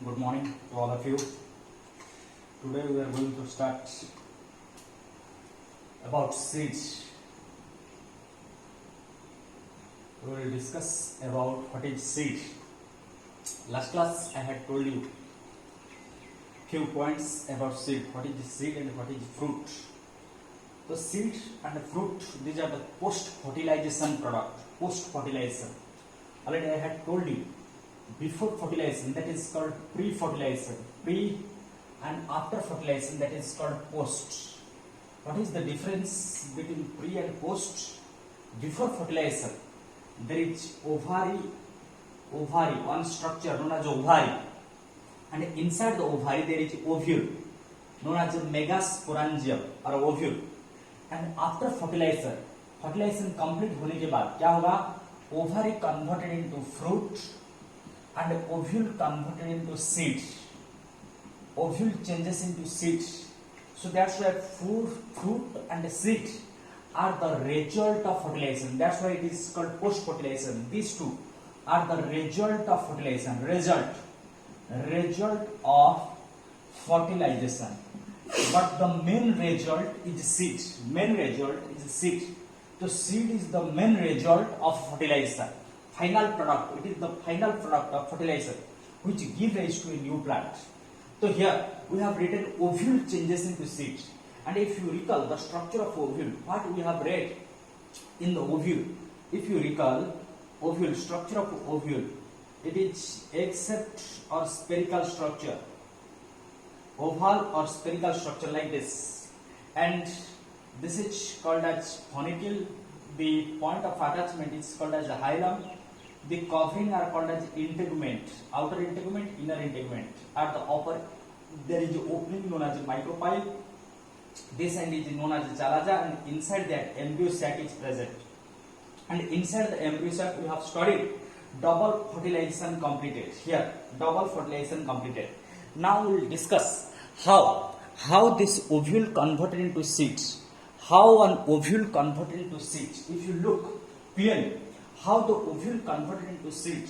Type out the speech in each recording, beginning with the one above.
Good morning to all of you. Today we are going to start about seeds. We will discuss about what is seed. Last class I had told you few points about seed. What is seed and what is fruit. The seed and fruit, these are the post-fertilization product. Post-fertilization. Already I had told you before fertilization, that is called pre-fertilization. Pre and after fertilization, that is called post. What is the difference between pre and post? Before fertilization, there is ovary, one structure known as ovary, and inside the ovary there is ovule known as megasporangium or ovule. And after fertilization complete होने के बाद क्या होगा? Ovary converted into fruit and ovule converted into seed. Ovule changes into seed. So that's why fruit and seed are the result of fertilization. That's why it is called post-fertilization. These two are the result of fertilization. Result of fertilization. But the main result is seed. The seed is the main result of fertilization. Final product. It is the final product of fertilization which gives rise to a new plant. So here we have written ovule changes into seed. And if you recall the structure of ovule, what we have read in the ovule, if you recall ovule, structure of ovule, it is egg-shaped or spherical structure, oval or spherical structure like this, and this is called as follicle. The point of attachment is called as the hilum. The covering are called as integument, outer integument, inner integument. At the upper there is an opening known as a micropyle. This end is known as the chalaza, and inside that embryo sac is present. And inside the embryo sac we have studied double fertilization completed. Here double fertilization completed. Now we will discuss how this ovule converted into seeds. How an ovule converted into seeds. If you look clearly, how the ovule converted into seed.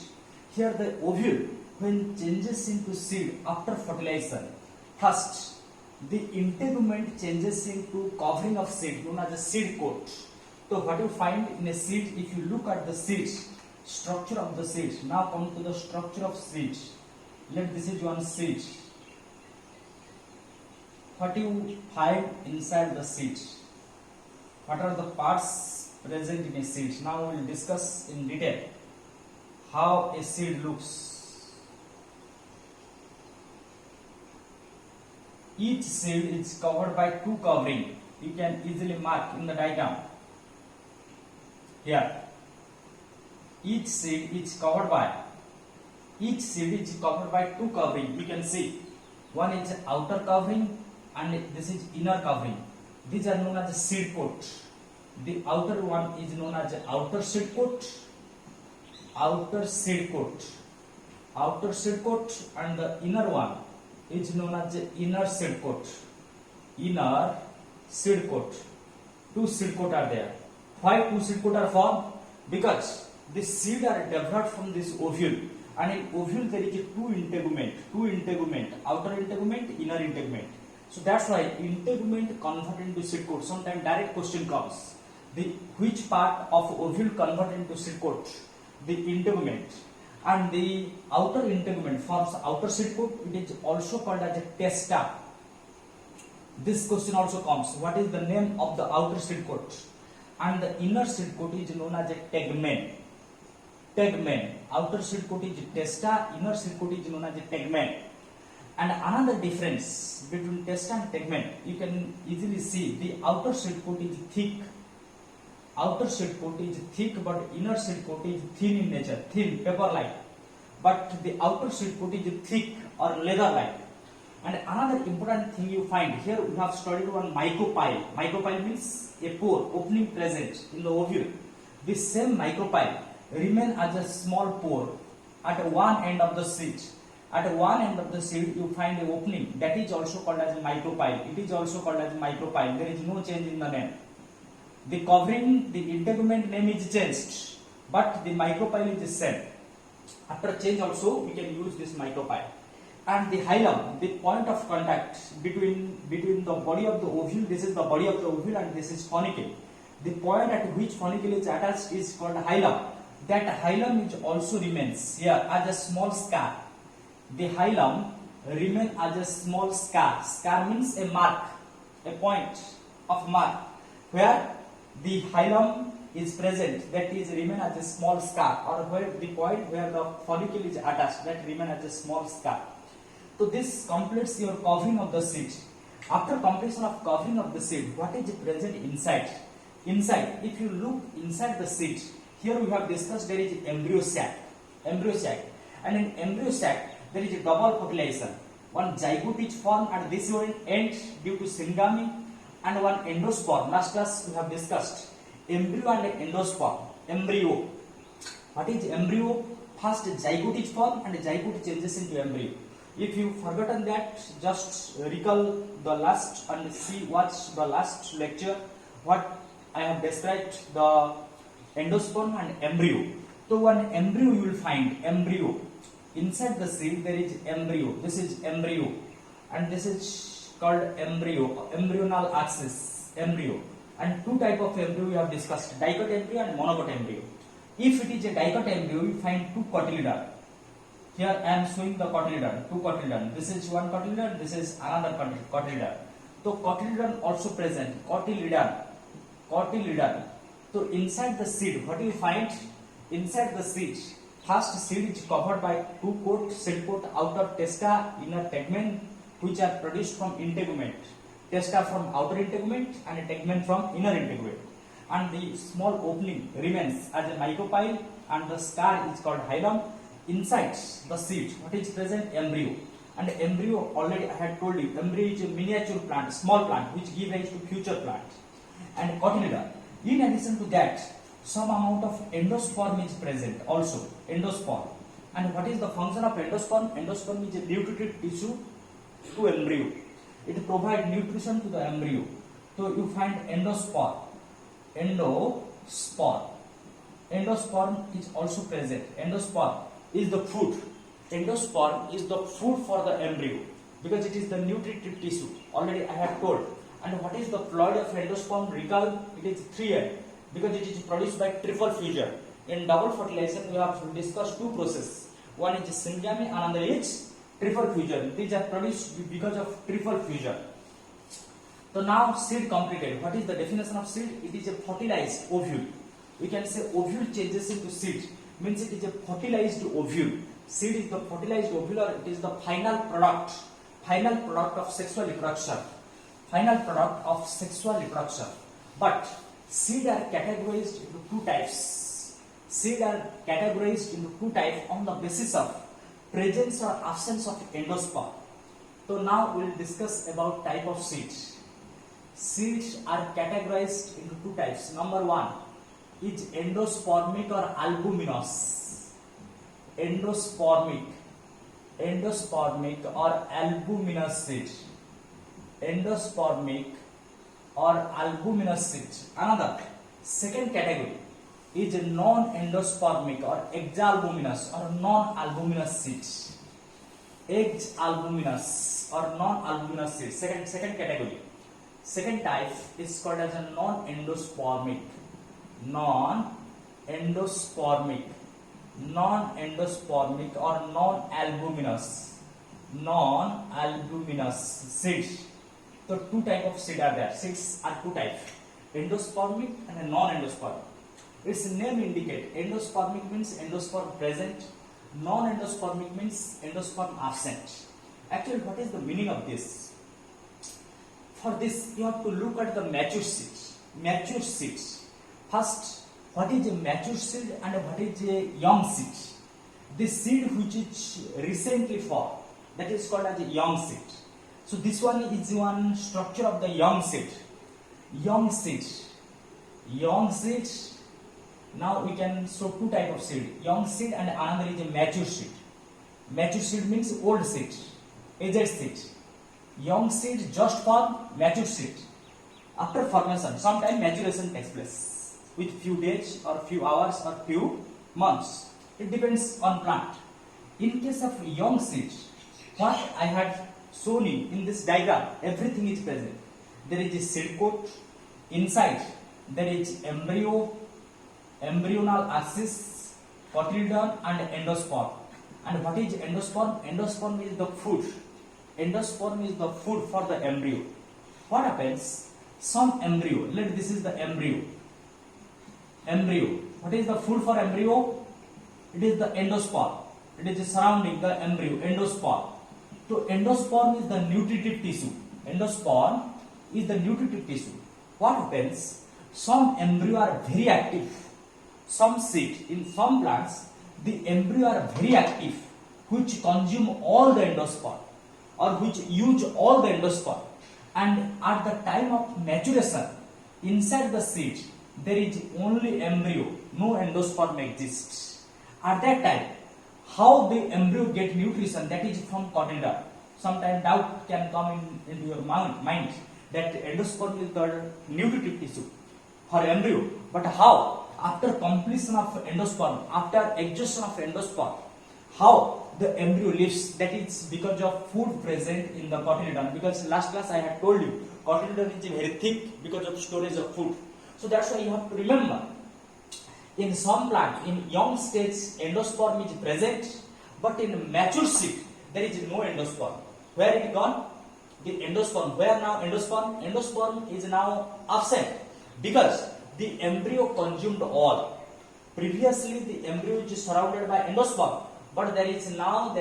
Here the ovule, when changes into seed after fertilization, first the integument changes into covering of seed known as a seed coat. So what you find in a seed, if you look at the seed, structure of the seed. Now come to the structure of seed. Let this is one seed. What you find inside the seed? What are the parts present in a seed? Now we will discuss in detail how a seed looks. Each seed is covered by two covering. You can easily mark in the diagram. Here, each seed is covered by two covering. You can see one is outer covering and this is inner covering. These are known as a seed coat. The outer one is known as outer seed coat, and the inner one is known as inner seed coat. Two seed coat are there. Why two seed coat are formed? Because the seed are developed from this ovule, and in ovule there is two integument, outer integument, inner integument. So that's why integument converted into seed coat. Sometimes direct question comes. Which part of ovule converted into seed coat? The integument. And the outer integument forms outer seed coat. It is also called as a testa. This question also comes. What is the name of the outer seed coat? And the inner seed coat is known as a tegmen. Outer seed coat is testa, inner seed coat is known as a tegmen. And another difference between testa and tegmen, you can easily see the outer seed coat is thick. But inner seed coat is thin in nature, paper-like. But the outer seed coat is thick or leather-like. And another important thing you find here, we have studied one micropyle. Micropyle means a pore, opening present in the ovule. This same micropyle remain as a small pore at one end of the seed. At one end of the seed you find an opening, that is also called as a micropyle. There is no change in the name. The covering, the integument name is changed, but the micropyle is the same. After change also we can use this micropyle. and the hilum, the point of contact between the body of the ovule, this is the body of the ovule and this is funicle. The point at which funicle is attached is called hilum. That hilum is also remains here as a small scar. The hilum remain as a small scar. Scar means a mark, a point of mark where the hilum is present, that is remain as a small scar, or where the point where the follicle is attached, that remain as a small scar. So this completes your covering of the seed. After completion of covering of the seed, what is present inside? Inside, if you look inside the seed, here we have discussed there is embryo sac, and in embryo sac there is a double fertilization. One zygote is formed at this end due to syngamy, and one endosperm. Last class we have discussed embryo and endosperm. Embryo, what is embryo? First zygote is formed and zygote changes into embryo. If you forgotten that, just recall the last and watch the last lecture what I have described the endosperm and embryo. So one embryo you will find embryo. Inside the seed there is embryo. This is embryo, and this is called embryo, embryonal axis, embryo. And two type of embryo we have discussed: dicot embryo and monogot embryo. If it is a dicot embryo, you find two cotyledon. Here I am showing the cotyledon, two cotyledon. This is one cotyledon, this is another cotyledon. So cotyledon also present, cotyledon. So inside the seed, what do you find? Inside the seed, first seed is covered by two coat, seed coat, outer testa, inner tegment, which are produced from integument. Testa from outer integument and tegment from inner integument. And the small opening remains as a mycopyle, and the scar is called hilum. Inside the seed, what is present? Embryo. And embryo, already I had told you, embryo is a miniature plant, small plant, which give rise to future plant. And cotyledon. In addition to that, some amount of endosperm is present also, endosperm. And what is the function of endosperm? Endosperm is a nutritive tissue to embryo. It provides nutrition to the embryo. So you find endosperm. Endosperm is also present. Endosperm is the food. Endosperm is the food for the embryo because it is the nutritive tissue. Already I have told. And what is the ploid of endosperm? Recall, it is 3N because it is produced by triple fusion. In double fertilization, we have discussed two processes. One is syngamy, another is triple fusion. These are produced because of triple fusion. So now seed completed. What is the definition of seed? It is a fertilized ovule. We can say ovule changes into seed. Means it is a fertilized ovule. Seed is the fertilized ovule, or it is the final product of sexual reproduction. But seed are categorized into two types. On the basis of presence or absence of endosperm. So now we will discuss about type of seeds. Seeds are categorized into two types. Number one is endospermic or albuminous. Endospermic or albuminous seed. Endospermic or albuminous seed. Another second category is non-endospermic or exalbuminous or non-albuminous seeds. Exalbuminous or non-albuminous seeds. Second category. Second type is called as a non-endospermic or non-albuminous seeds. So two type of seed are there. Seeds are two types, endospermic and non-endospermic. Its name indicate endospermic means endosperm present, non-endospermic means endosperm absent. Actually, what is the meaning of this? For this, you have to look at the mature seeds. First, what is a mature seed and what is a young seed? The seed which is recently formed, that is called as a young seed. So this one is one structure of the young seed. Young seed. Now we can show two type of seed. Young seed and another is a mature seed. Mature seed means old seed, aged seed. Young seed just form, mature seed. After formation, sometime maturation takes place with few days or few hours or few months. It depends on plant. In case of young seed, what I had shown you in this diagram, everything is present. There is a seed coat, inside there is embryo, embryonal axis, cotyledon and endosperm. And what is endosperm? Endosperm is the food. Endosperm is the food for the embryo. What happens? Some embryo, this is the embryo. Embryo. What is the food for embryo? It is the endosperm. It is surrounding the embryo, endosperm. So endosperm is the nutritive tissue. Endosperm is the nutritive tissue. What happens? Some embryo are very active. Some seed, in some plants, the embryo are very active, which consume all the endosperm or which use all the endosperm. And at the time of maturation, inside the seed, there is only embryo, no endosperm exists. At that time, how the embryo get nutrition, that is from cotyledon. Sometimes doubt can come into your mind that endosperm is the nutritive tissue for embryo. But how? After completion of endosperm, after exhaustion of endosperm, how the embryo lives? That is because of food present in the cotyledon. Because last class I had told you, cotyledon is very thick because of storage of food. So that's why you have to remember. In some plant, in young stage, endosperm is present, but in mature seed, there is no endosperm. Where it gone? The endosperm. Where now endosperm? Endosperm is now absent because the embryo consumed all. Previously, the embryo is surrounded by endosperm, but there is no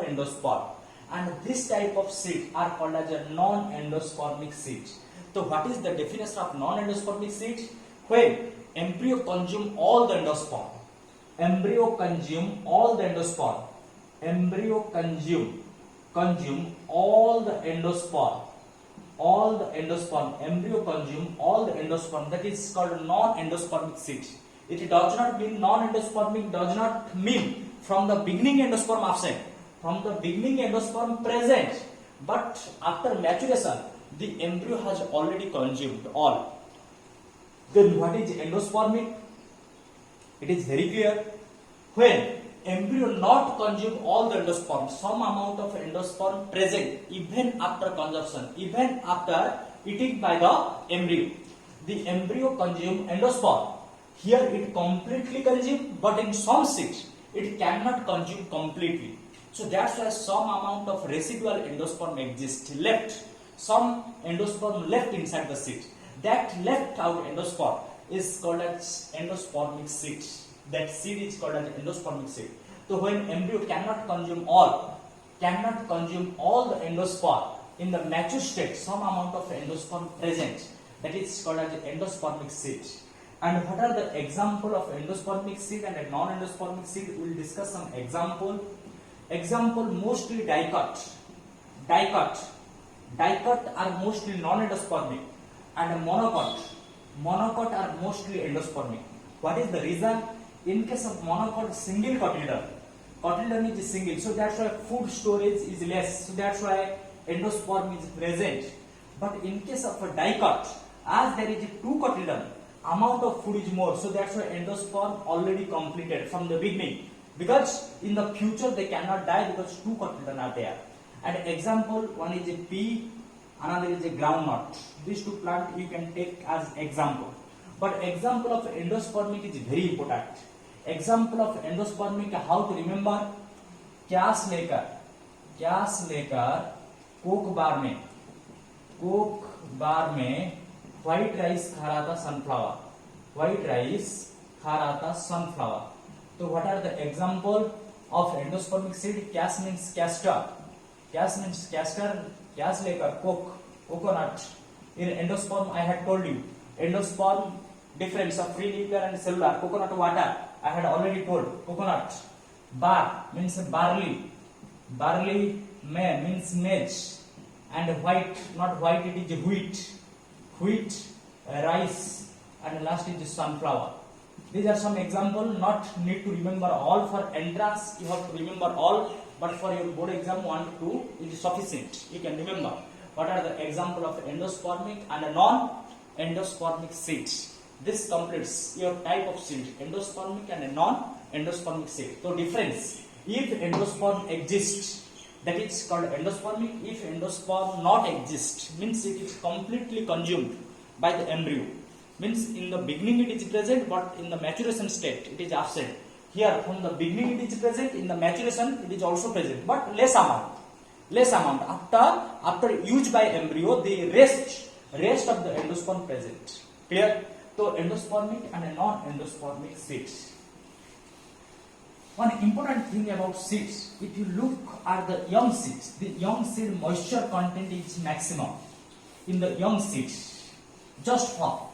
endosperm. And this type of seed are called as a non-endospermic seed. So what is the definition of non-endospermic seed? When embryo consume all the endosperm. Embryo consume all the endosperm. Embryo consume all the endosperm. All the endosperm. Embryo consume all the endosperm. That is called non-endospermic seed. It does not mean non-endospermic, does not mean from the beginning endosperm absent. From the beginning endosperm present. But after maturation, the embryo has already consumed all. Then what is endospermic? It is very clear. When embryo not consume all the endosperm, some amount of endosperm present even after consumption, even after eating by the embryo. The embryo consume endosperm. Here it completely consume, but in some seeds it cannot consume completely. So that's why some amount of residual endosperm exists left. Some endosperm left inside the seed. That left out endosperm is called as endospermic seed. That seed is called as endospermic seed. So when embryo cannot consume all the endosperm, in the mature state, some amount of endosperm present. That is called as endospermic seed. And what are the example of endospermic seed and a non-endospermic seed? We will discuss some example. Example, mostly dicot. Dicot are mostly non-endospermic, and monocot are mostly endospermic. What is the reason? In case of monocot, single cotyledon is single, so that's why food storage is less, so that's why endosperm is present. But in case of a dicot, as there is two cotyledon, amount of food is more, so that's why endosperm already completed from the beginning, because in the future they cannot die because two cotyledon are there. And example, one is a pea, another is a groundnut. These two plants you can take as example. But example of endospermic is very important. Example of endospermic, how to remember? Cash लेकर Coke बार में white rice खा रहा था sunflower. तो what are the example of endospermic seed? Cash means castor. Cash लेकर coconut. In endosperm, I had told you, endosperm difference of free nuclear and cellular. Coconut water, I had already told. Coconut. Bar means barley. Barley means maize. And white, not white, it is wheat. Wheat, rice, and last is sunflower. These are some examples. Not need to remember all. For entrance, you have to remember all. But for your board exam 1 to 2, it is sufficient. You can remember what are the example of endospermic and non-endospermic seeds. This completes your type of seed, endospermic and a non-endospermic seed. So difference, if endosperm exists, that is called endospermic. If endosperm not exist, means it is completely consumed by the embryo. Means in the beginning it is present, but in the maturation state it is absent. Here from the beginning it is present, in the maturation it is also present, but less amount. Less amount. After use by embryo, the rest of the endosperm present. Clear? So endospermic and non-endospermic seeds. One important thing about seeds, if you look at the young seeds, the young seed moisture content is maximum in the young seeds. Just for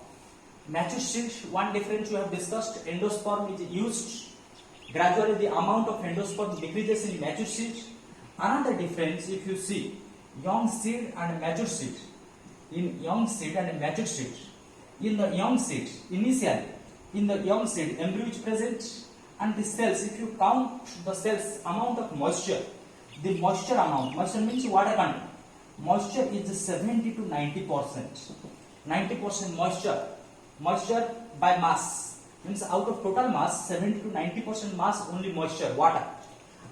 mature seeds, one difference we have discussed, endosperm is used. Gradually the amount of endosperm decreases in mature seeds. Another difference, if you see young seed and mature seed, in young seed and mature seed, in the young seed, initially, in the young seed, embryo is present, and the cells, if you count the cells amount of moisture, the moisture amount, moisture means water content, moisture is 70 to 90%. 90% moisture by mass, means out of total mass, 70 to 90% mass only moisture, water.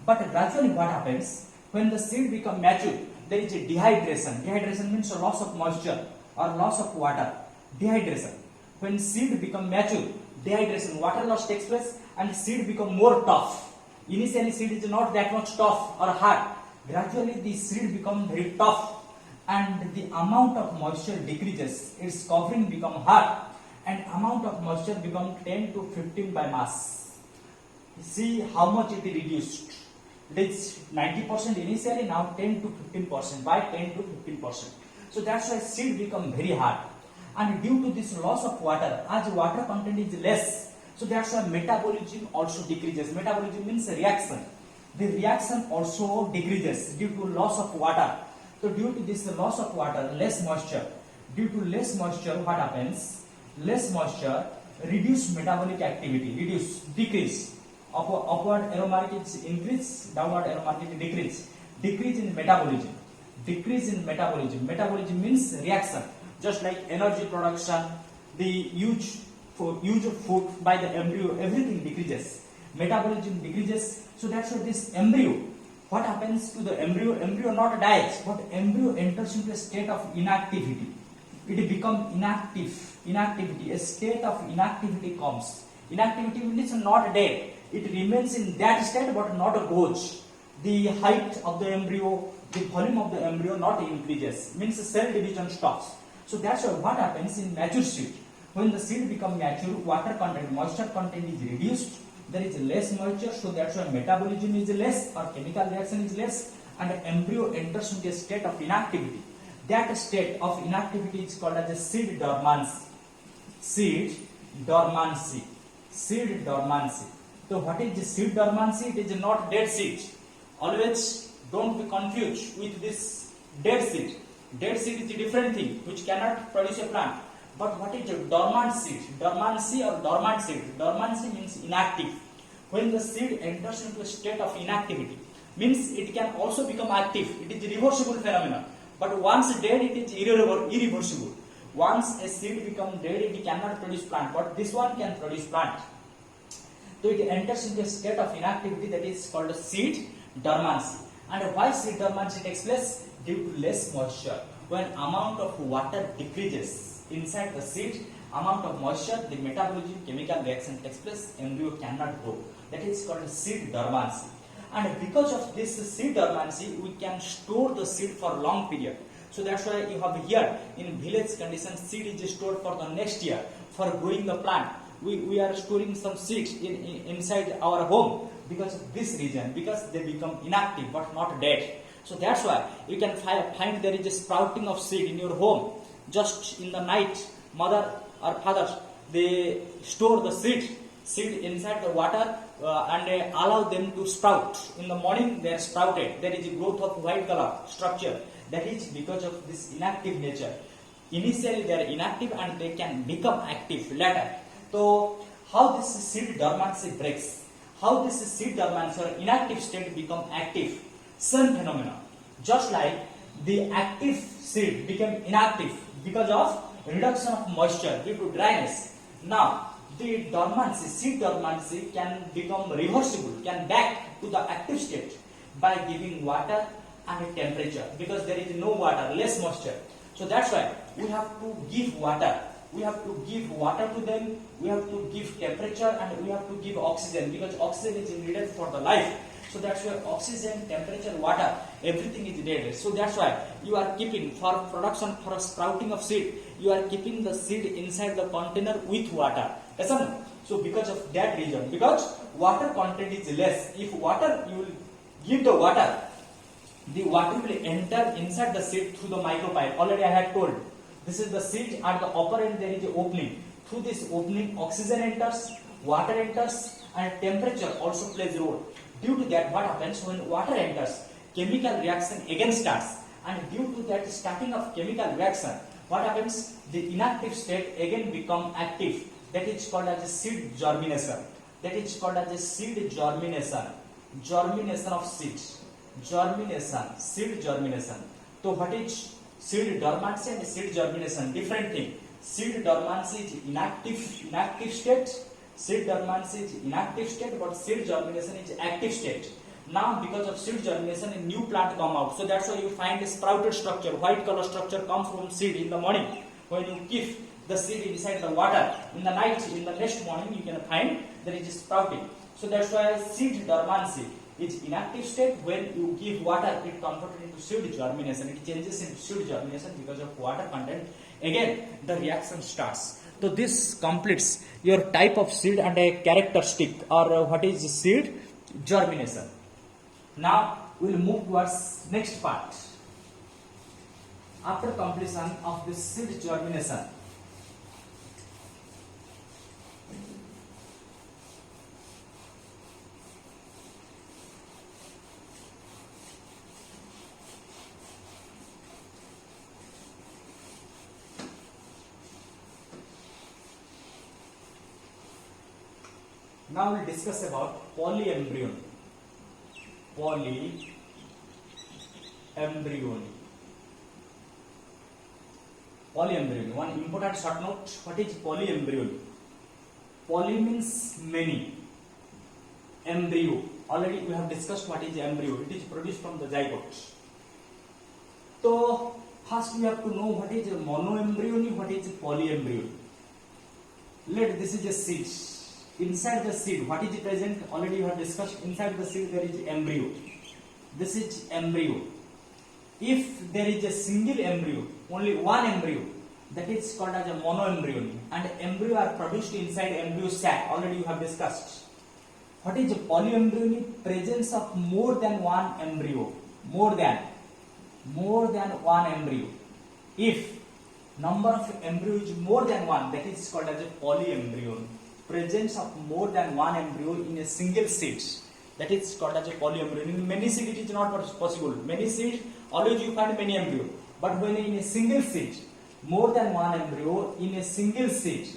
But gradually what happens, when the seed become mature, there is a dehydration. Dehydration means a loss of moisture or loss of water. Dehydration. When seed become mature, dehydration, water loss takes place and seed become more tough. Initially seed is not that much tough or hard. Gradually the seed become very tough and the amount of moisture decreases. Its covering become hard and amount of moisture become 10 to 15 by mass. See how much it is reduced. It is 90% initially, now 10 to 15%, by 10 to 15%. So that's why seed become very hard. And due to this loss of water, as water content is less, so that's why metabolism also decreases. Metabolism means reaction. The reaction also decreases due to loss of water. So due to this loss of water, less moisture. Due to less moisture, what happens? Less moisture, reduce metabolic activity, decrease. Upward aromatic is increase, downward aromatic is decrease. Decrease in metabolism. Decrease in metabolism. Metabolism means reaction. Just like energy production, the use of food by the embryo, everything decreases. Metabolism decreases. So that's why this embryo, what happens to the embryo? Embryo not dies, but embryo enters into a state of inactivity. It becomes inactive. Inactivity, a state of inactivity comes. Inactivity means not dead. It remains in that state but not goes. The height of the embryo, the volume of the embryo not increases. Means cell division stops. So that's why what happens in mature seed. When the seed becomes mature, water content, moisture content is reduced. There is less moisture, so that's why metabolism is less or chemical reaction is less, and the embryo enters into a state of inactivity. That state of inactivity is called as a seed dormancy. Seed dormancy. Seed dormancy. So what is the seed dormancy? It is not dead seed. Always don't be confused with this dead seed. Dead seed is a different thing which cannot produce a plant. But what is a dormant seed? Dormancy or dormant seed? Dormancy means inactive. When the seed enters into a state of inactivity, means it can also become active. It is a reversible phenomenon. But once dead, it is irreversible. Once a seed becomes dead, it cannot produce plant. But this one can produce plant. So it enters into a state of inactivity, that is called seed dormancy. And why seed dormancy takes place? Due to less moisture. When amount of water decreases inside the seed, amount of moisture, the metabolism, chemical reaction takes place, embryo cannot grow. That is called seed dormancy. And because of this seed dormancy, we can store the seed for long period. So that's why you have here in village condition, seed is stored for the next year for growing the plant. We are storing some seeds inside our home because of this reason, because they become inactive but not dead. So that's why you can find there is a sprouting of seed in your home. Just in the night, mother or father, they store the seed inside the water and allow them to sprout. In the morning they are sprouted. There is a growth of white color structure. That is because of this inactive nature. Initially they are inactive and they can become active later. So how this seed dormancy breaks? How this seed dormancy or inactive state become active? Same phenomenon. Just like the active seed became inactive because of reduction of moisture due to dryness. Now the dormancy, seed dormancy can become reversible, can back to the active state by giving water and temperature, because there is no water, less moisture. So that's why we have to give water. We have to give water to them, we have to give temperature, and we have to give oxygen, because oxygen is needed for the life. So that's why oxygen, temperature, water, everything is needed. So that's why you are keeping, for production, for sprouting of seed, you are keeping the seed inside the container with water. Yes or no? So because of that reason, because water content is less, if water, you will give the water will enter inside the seed through the micropipe. Already I had told. This is the seed, at the upper end there is an opening. Through this opening, oxygen enters, water enters, and temperature also plays a role. Due to that, what happens when water enters, chemical reaction again starts, and due to that starting of chemical reaction, what happens? The inactive state again become active. That is called as a seed germination. That is called as a seed germination. Germination of seeds. Germination, seed germination. So what is seed dormancy and seed germination? Different thing. Seed dormancy is inactive state. Seed dormancy is inactive state, but seed germination is active state. Now because of seed germination, a new plant come out. So that's why you find a sprouted structure, white color structure comes from seed in the morning. When you keep the seed inside the water, in the night, in the next morning, you can find there is sprouting. So that's why seed dormancy is inactive state. When you give water, it converted into seed germination. It changes into seed germination because of water content. Again, the reaction starts. So this completes your type of seed and a characteristic, or what is seed germination. Now we will move towards next part. After completion of this seed germination, now we'll discuss about polyembryon. Polyembryon. Polyembryon. One important short note. What is polyembryon? Poly means many. Embryo. Already we have discussed what is embryo. It is produced from the zygote. So first we have to know what is monoembryon, what is polyembryon. This is a seed. Inside the seed, what is present? Already you have discussed. Inside the seed there is embryo. This is embryo. If there is a single embryo, only one embryo, that is called as a monoembryon. And embryo are produced inside embryo sac. Already you have discussed. What is a polyembryon? Presence of more than one embryo. More than one embryo. If number of embryo is more than one, that is called as a polyembryon. Presence of more than one embryo in a single seed, that is called as a polyembryon. In many seed it is not possible. Many seed always you find many embryo, but when in a single seed, more than one embryo in a single seed,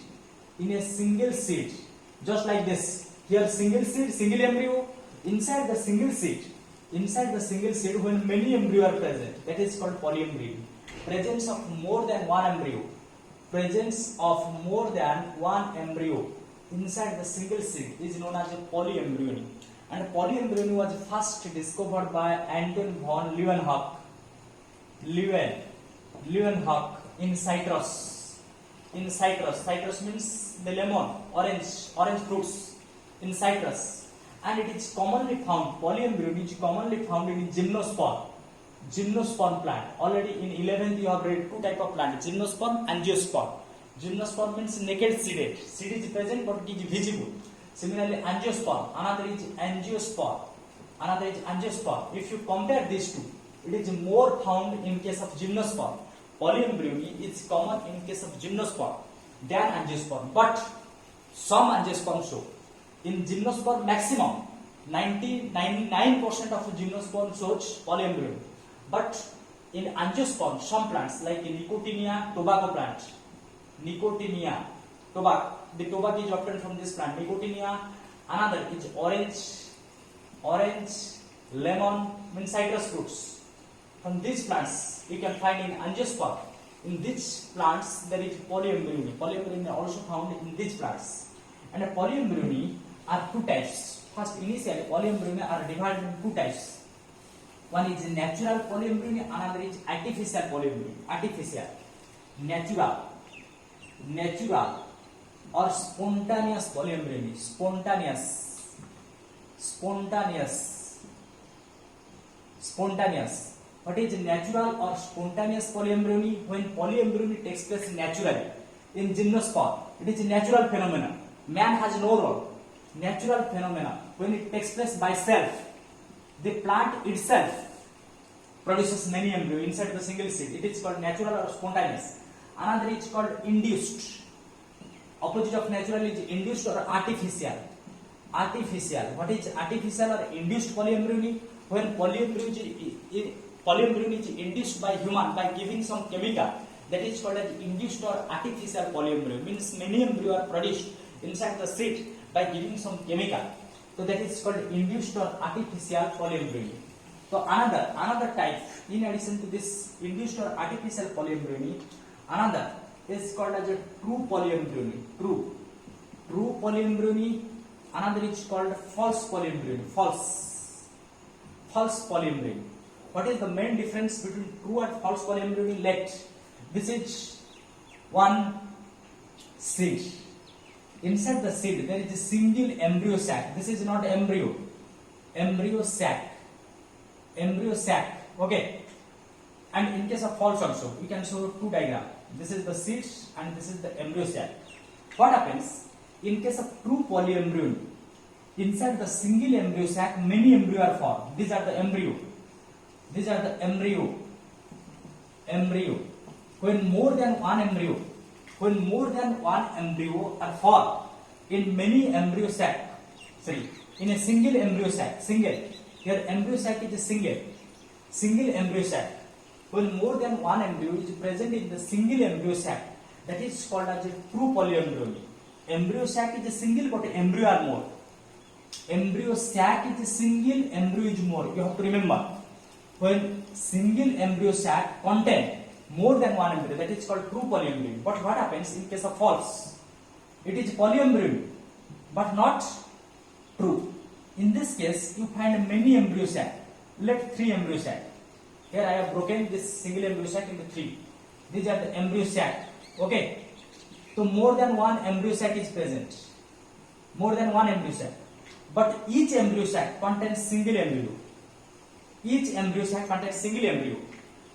just like this. Here single seed, single embryo. Inside the single seed, when many embryo are present, that is called polyembryon. Presence of more than one embryo. Presence of more than one embryo inside the single seed is known as a polyembryon. And polyembryon was first discovered by Anton von Leeuwenhoek. Leeuwenhoek in Citrus. Citrus means the lemon, orange fruits in Citrus. And it is commonly found, polyembryon is commonly found in gymnosperm plant. Already in 11th you have read two type of plant, gymnosperm and angiosperm. Gymnosperm means naked seeded. Seed is present but it is visible. Similarly, angiosperm, another is angiosperm. If you compare these two, it is more found in case of gymnosperm. Polyembryon is common in case of gymnosperm than angiosperm. But some angiosperm show. In gymnosperm, maximum 99% of gymnosperm shows polyembryon. But in angiosperm, some plants like Nicotiana tobacco plant. Nicotiana tobacco. The tobacco is obtained from this plant. Nicotiana. Another is orange, lemon, means citrus fruits. From these plants you can find in angiosperm. In these plants there is polyembryon. Polyembryon are also found in these plants. And polyembryon are two types. First, initially polyembryon are divided into two types. One is natural polyembryony, another is artificial polyembryony. Artificial, natural or spontaneous polyembryony. Spontaneous. What is natural or spontaneous polyembryony? When polyembryony takes place naturally in gymnosperm, it is a natural phenomenon. Man has no role. Natural phenomena. When it takes place by self, the plant itself produces many embryo inside the single seed. It is called natural or spontaneous. Another is called induced. Opposite of natural is induced or artificial. What is artificial or induced polyembryony? When polyembryony is induced by human by giving some chemical, that is called as induced or artificial polyembryony. Means many embryo are produced inside the seed by giving some chemical. So that is called induced or artificial polyembryony. So another type, in addition to this induced or artificial polyembryony, another is called as a true polyembryony. True polyembryony. Another is called false polyembryony. False polyembryony. What is the main difference between true and false polyembryony? This is one seed. Inside the seed there is a single embryo sac. This is not embryo. Embryo sac. Okay. And in case of false also, we can show two diagrams. This is the seed and this is the embryo sac. What happens in case of true polyembryony? Inside the single embryo sac, many embryo are formed. These are the embryo. When more than one embryo are formed in many embryo sac, in a single embryo sac, here embryo sac is a single embryo sac. When more than one embryo is present in the single embryo sac, that is called as a true polyembryony. Embryo sac is a single, but embryo are more. Embryo sac is a single, embryo is more. You have to remember, when single embryo sac contain more than one embryo, that is called true polyembryony. But what happens in case of false? It is polyembryony, but not true. In this case, you find many embryo sac. Let 3 embryo sac. Here I have broken this single embryo sac into 3. These are the embryo sac. Okay. So more than one embryo sac is present. But each embryo sac contains single embryo.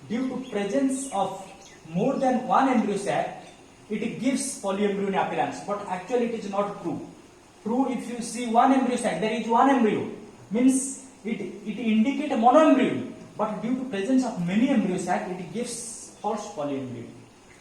Due to presence of more than one embryo sac, it gives polyembryony appearance, but actually it is not true. If you see one embryo sac, there is one embryo, means it indicates a monoembryo, but due to presence of many embryo sac, it gives false polyembryony.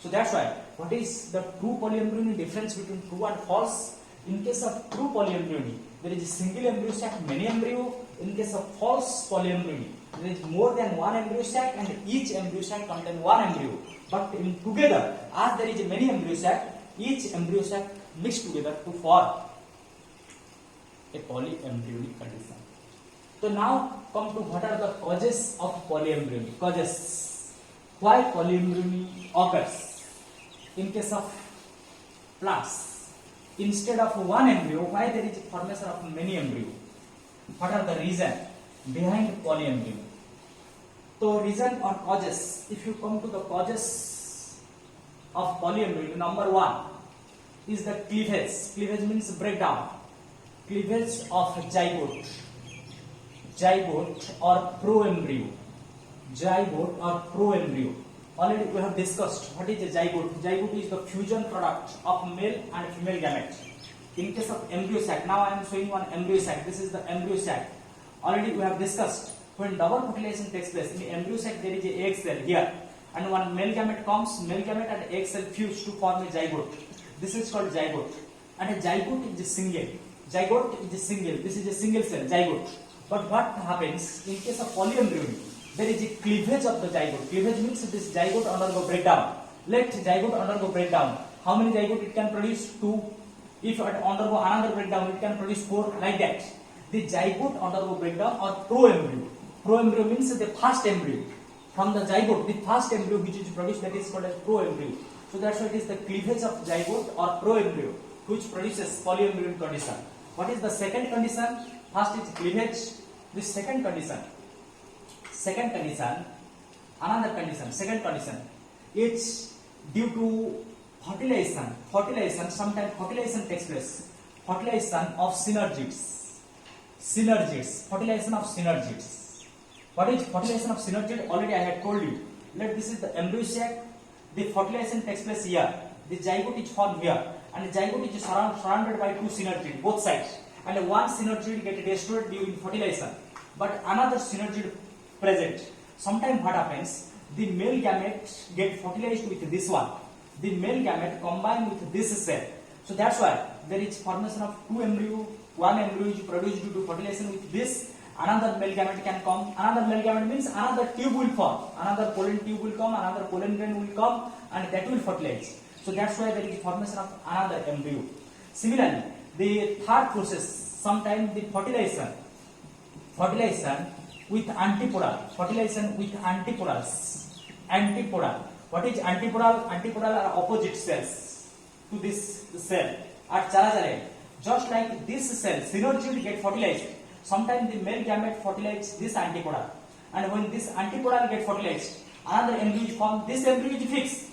So that's why, what is the true polyembryony? Difference between true and false? In case of true polyembryony, there is a single embryo sac, many embryo. In case of false polyembryony, there is more than one embryo sac and each embryo sac contains one embryo. But in together, as there is a many embryo sac, each embryo sac mixed together to form a polyembryonic condition. So now come to what are the causes of polyembryony. Why polyembryony occurs in case of plants? Instead of one embryo, why there is formation of many embryo? What are the reasons behind polyembryony? So reason or causes, if you come to the causes of polyembryony, number 1 is the cleavage. Cleavage means breakdown. Cleavage of zygote or proembryo. Already we have discussed what is a zygote. Zygote is the fusion product of male and female gamete. In case of embryo sac, now I am showing one embryo sac. This is the embryo sac. Already we have discussed, when double fertilization takes place, in the embryo sac there is a egg cell here, and one male gamete comes, male gamete and egg cell fuse to form a zygote. This is called zygote. And a zygote is a single. This is a single cell, zygote. But what happens in case of polyembryony? There is a cleavage of the zygote. Cleavage means this zygote undergo breakdown. Let zygote undergo breakdown. How many zygote it can produce? 2. If it undergo another breakdown, it can produce 4, like that. The zygote undergo breakdown or proembryo. Proembryo means the first embryo. From the zygote, the first embryo which is produced, that is called as proembryo. So that's why it is the cleavage of zygote or proembryo which produces polyembryonic condition. What is the second condition? First is cleavage. The second condition Second condition, another condition, second condition, it's due to fertilization, sometimes fertilization takes place, fertilization of synergids, fertilization of synergids. What is fertilization of synergid? Already I had told you. Let this is the embryo sac, the fertilization takes place here, the zygote is formed here, and the zygote is surrounded by two synergids, both sides, and one synergid get destroyed during fertilization, but another synergid present. Sometimes what happens, the male gamete get fertilized with this one, the male gamete combine with this cell. So that's why there is formation of two embryo, one embryo is produced due to fertilization with this, another male gamete can come, another male gamete means another tube will form, another pollen tube will come, another pollen grain will come, and that will fertilize. So that's why there is formation of another embryo. Similarly, the third process, sometimes the fertilization with antipodal, fertilization with antipodal. What is antipodal? Antipodal are opposite cells to this cell at chalajale. Just like this cell, synergid get fertilized. Sometimes the male gamete fertilize this antipodal, and when this antipodal get fertilized, another embryo is formed. This embryo is fixed.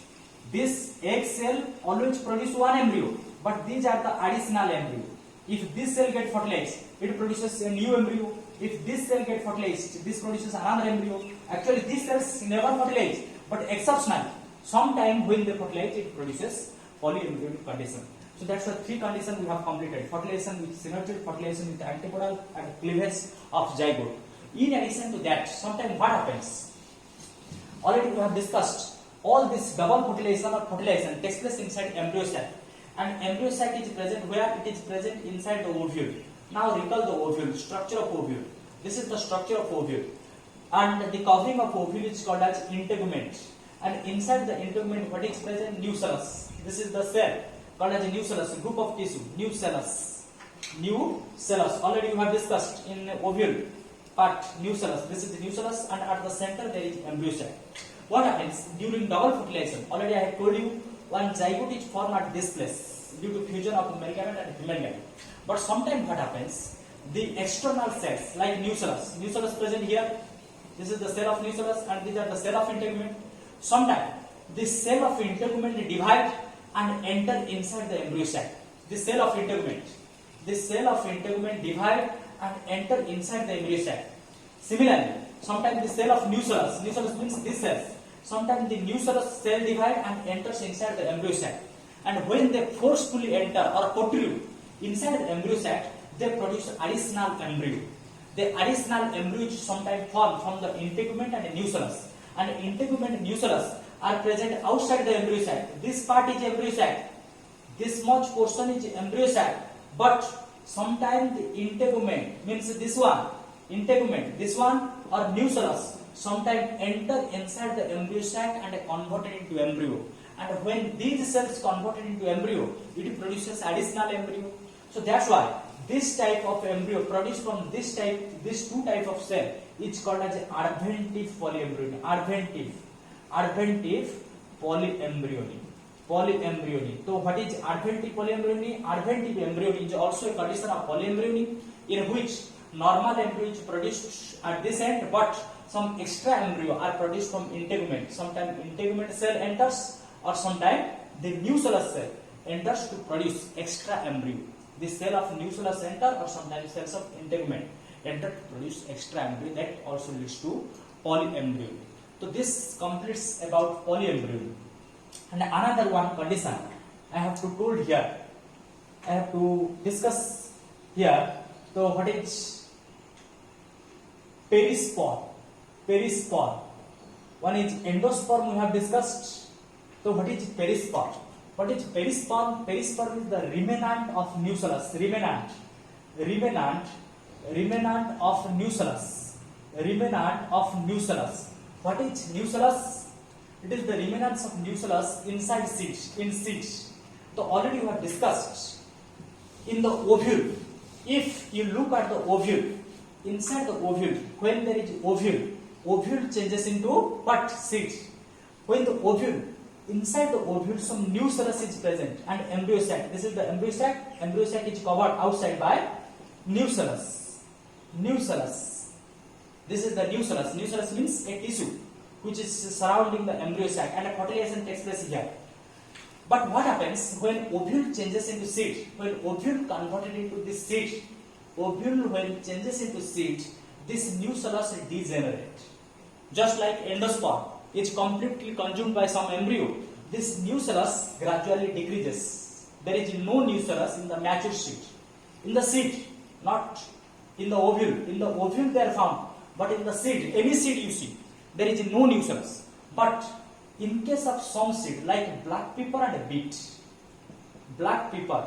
This egg cell always produce one embryo, but these are the additional embryo. If this cell get fertilized, it produces a new embryo. If this cell get fertilized, this produces another embryo. Actually, these cells never fertilize, but exceptionally, sometime when they fertilize, it produces polyembryonic condition. So that's the three conditions we have completed: fertilization with synergid, fertilization with antipodal, and cleavage of zygote. In addition to that, sometimes what happens? Already we have discussed all this double fertilization or fertilization takes place inside embryo sac, and embryo sac is present where? It is present inside the ovule. Now recall the ovule, structure of ovule. This is the structure of ovule, and the covering of ovule is called as integument. And inside the integument, what is present? Nucellus. This is the cell called as a nucellus, group of tissue, nucellus. Already you have discussed in ovule part, nucellus. This is the nucellus, and at the center there is embryo sac. What happens during double fertilization? Already I have told you, one zygote is formed at this place due to fusion of male gamete and female gamete. But sometimes what happens? The external cells like nucellus present here. This is the cell of nucellus, and these are the cell of integument. Sometimes this cell of integument divide and enter inside the embryo sac. This cell of integument divide and enter inside the embryo sac. Similarly, sometimes the cell of nucellus means this cells. Sometimes the nucellus cell divide and enters inside the embryo sac. And when they forcefully enter or protrude inside the embryo sac, they produce additional embryo. The additional embryo is sometimes formed from the integument and the nucellus. And integument and nucellus are present outside the embryo sac. This part is embryo sac. This much portion is embryo sac. But sometimes the integument means this one or nucellus sometimes enter inside the embryo sac and converted into embryo. And when these cells converted into embryo, it produces additional embryo. So that's why this type of embryo produced from these two type of cell is called as adventive polyembryony. Adventive polyembryony. So what is adventive polyembryony? Adventive embryony is also a condition of polyembryony in which normal embryo is produced at this end, but some extra embryo are produced from integument. Sometimes integument cell enters, or sometimes the nucellus cell enters to produce extra embryo. The cell of nucellus enter, or sometimes cells of integument enter to produce extra embryo. That also leads to polyembryony. So this completes about polyembryony. And another one condition I have to told here, I have to discuss here. So what is perispore? One is endosperm we have discussed. So what is perispore? What is perisperm? Perisperm is the remnant of nucellus. Remnant of nucellus. What is nucellus? It is the remnants of nucellus inside seeds. In seeds. So already we have discussed in the ovule. If you look at the ovule, inside the ovule, when there is ovule changes into what? Seed. When the ovule, inside the ovule some nucellus is present and embryo sac. This is the embryo sac. Embryo sac is covered outside by nucellus. This is the nucellus. Nucellus means a tissue which is surrounding the embryo sac, and a fertilization takes place here. But what happens when ovule changes into seed? When ovule converted into this seed, ovule when changes into seed, this nucellus degenerate. Just like endosperm is completely consumed by some embryo, this nucellus gradually decreases. There is no nucellus in the mature seed. In the seed, not in the ovule. In the ovule they are found, but in the seed, any seed you see, there is no nucellus. But in case of some seed like black pepper and beet, black pepper,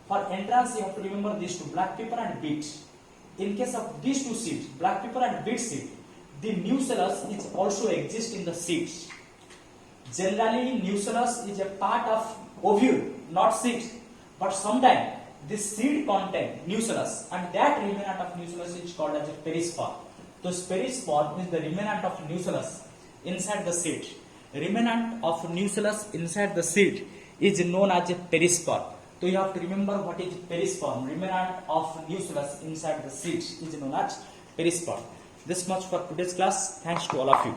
for entrance you have to remember these two, black pepper and beet. In case of these two seeds, black pepper and beet seed, the nucellus is also exist in the seeds. Generally, nucellus is a part of ovule, not seed. But sometimes this seed contain nucellus, and that remnant of nucellus is called as a perisperm. So perisperm is the remnant of nucellus inside the seed. Remnant of nucellus inside the seed is known as a perisperm. So you have to remember what is perisperm. Remnant of nucellus inside the seed is known as perisperm. This much for today's class. Thanks to all of you.